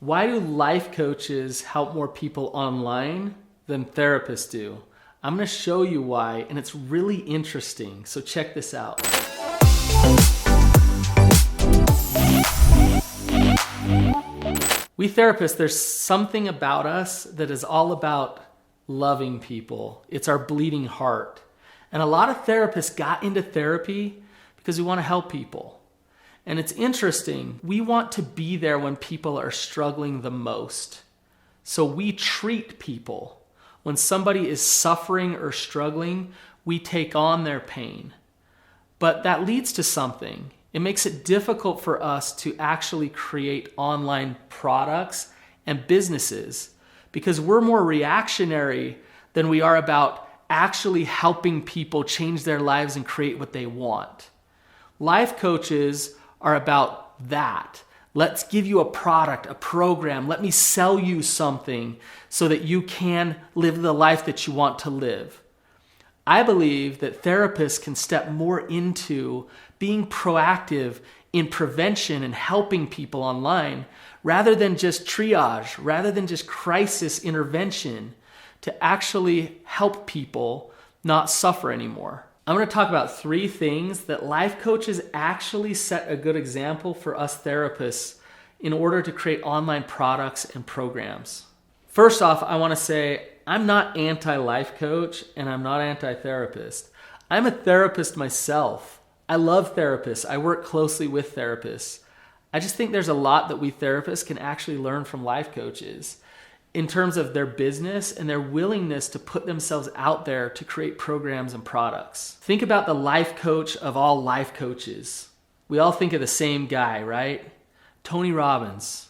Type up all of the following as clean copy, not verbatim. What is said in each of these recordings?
Why do life coaches help more people online than therapists do? I'm going to show you why, and it's really interesting. So check this out. We therapists, there's something about us that is all about loving people. It's our bleeding heart. And a lot of therapists got into therapy because we want to help people. And it's interesting, we want to be there when people are struggling the most. So we treat people. When somebody is suffering or struggling, we take on their pain. But that leads to something. It makes it difficult for us to actually create online products and businesses because we're more reactionary than we are about actually helping people change their lives and create what they want. Life coaches are about that. Let's give you a product, a program. Let me sell you something so that you can live the life that you want to live. I believe that therapists can step more into being proactive in prevention and helping people online rather than just triage, rather than just crisis intervention, to actually help people not suffer anymore. I'm going to talk about 3 things that life coaches actually set a good example for us therapists in order to create online products and programs. First off, I want to say I'm not anti-life coach and I'm not anti-therapist. I'm a therapist myself. I love therapists. I work closely with therapists. I just think there's a lot that we therapists can actually learn from life coaches in terms of their business and their willingness to put themselves out there to create programs and products. Think about the life coach of all life coaches. We all think of the same guy, right? Tony Robbins.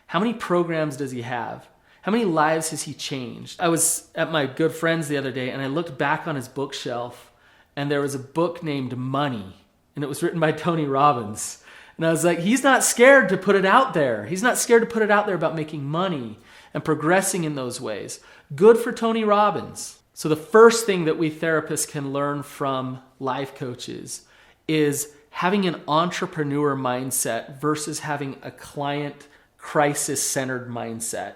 How many programs does he have? How many lives has he changed? I was at my good friend's the other day and I looked back on his bookshelf and there was a book named Money and it was written by Tony Robbins. And I was like, he's not scared to put it out there. He's not scared to put it out there about making money and progressing in those ways. Good for Tony Robbins. So the first thing that we therapists can learn from life coaches is having an entrepreneur mindset versus having a client crisis-centered mindset,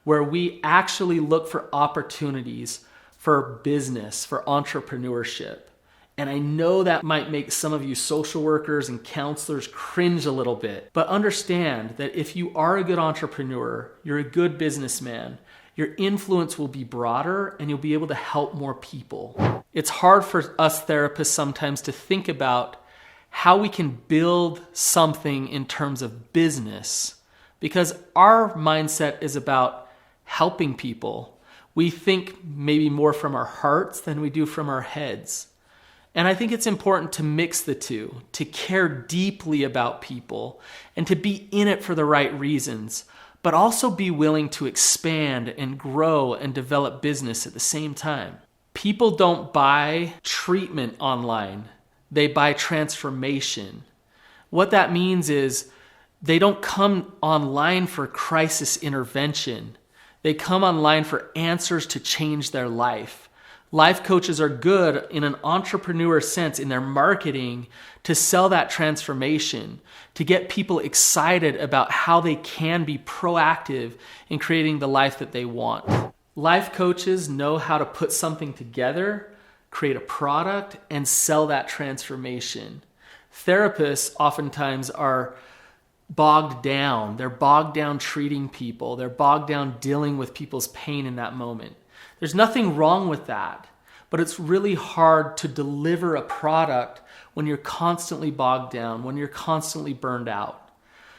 where we actually look for opportunities for business, for entrepreneurship. And I know that might make some of you social workers and counselors cringe a little bit, but understand that if you are a good entrepreneur, you're a good businessman, your influence will be broader and you'll be able to help more people. It's hard for us therapists sometimes to think about how we can build something in terms of business because our mindset is about helping people. We think maybe more from our hearts than we do from our heads. And I think it's important to mix the two, to care deeply about people and to be in it for the right reasons, but also be willing to expand and grow and develop business at the same time. People don't buy treatment online. They buy transformation. What that means is they don't come online for crisis intervention. They come online for answers to change their life. Life coaches are good in an entrepreneur sense in their marketing to sell that transformation, to get people excited about how they can be proactive in creating the life that they want. Life coaches know how to put something together, create a product, and sell that transformation. Therapists oftentimes are bogged down. They're bogged down treating people. They're bogged down dealing with people's pain in that moment. There's nothing wrong with that, but it's really hard to deliver a product when you're constantly bogged down, when you're constantly burned out.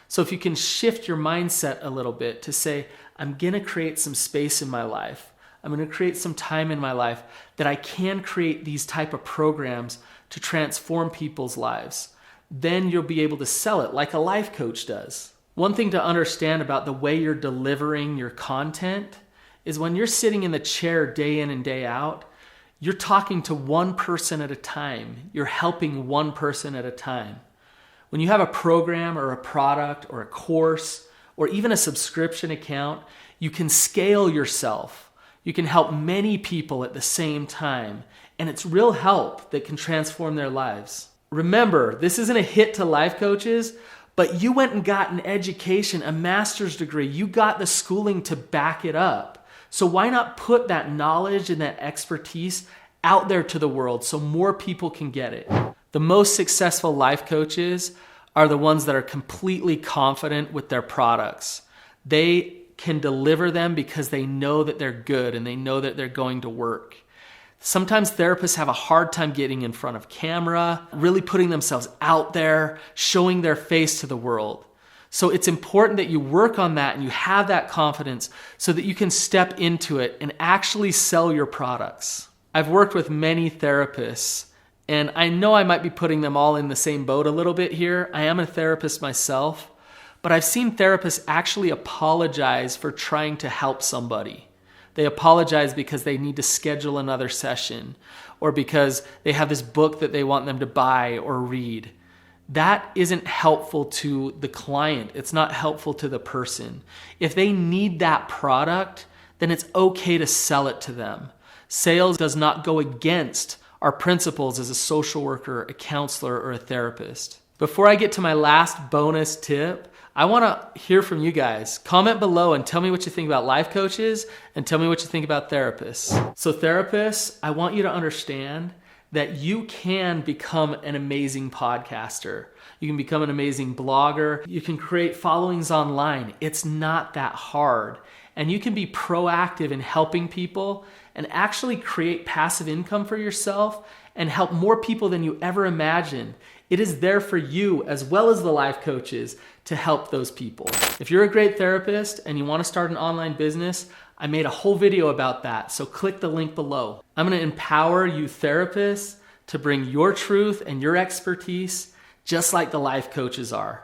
So if you can shift your mindset a little bit to say, I'm going to create some space in my life. I'm going to create some time in my life that I can create these type of programs to transform people's lives. Then you'll be able to sell it like a life coach does. One thing to understand about the way you're delivering your content is when you're sitting in the chair day in and day out, you're talking to one person at a time. You're helping one person at a time. When you have a program or a product or a course or even a subscription account, you can scale yourself. You can help many people at the same time, and it's real help that can transform their lives. Remember, this isn't a hit to life coaches, but you went and got an education, a master's degree. You got the schooling to back it up. So why not put that knowledge and that expertise out there to the world so more people can get it? The most successful life coaches are the ones that are completely confident with their products. They can deliver them because they know that they're good and they know that they're going to work. Sometimes therapists have a hard time getting in front of camera, really putting themselves out there, showing their face to the world. So it's important that you work on that and you have that confidence so that you can step into it and actually sell your products. I've worked with many therapists, and I know I might be putting them all in the same boat a little bit here. I am a therapist myself, but I've seen therapists actually apologize for trying to help somebody. They apologize because they need to schedule another session or because they have this book that they want them to buy or read. That isn't helpful to the client. It's not helpful to the person. If they need that product, then it's okay to sell it to them. Sales does not go against our principles as a social worker, a counselor, or a therapist. Before I get to my last bonus tip, I want to hear from you guys. Comment below and tell me what you think about life coaches and tell me what you think about therapists. So therapists, I want you to understand that you can become an amazing podcaster. You can become an amazing blogger. You can create followings online. It's not that hard. And you can be proactive in helping people and actually create passive income for yourself and help more people than you ever imagined. It is there for you as well as the life coaches to help those people. If you're a great therapist and you want to start an online business, I made a whole video about that, so click the link below. I'm going to empower you therapists to bring your truth and your expertise just like the life coaches are.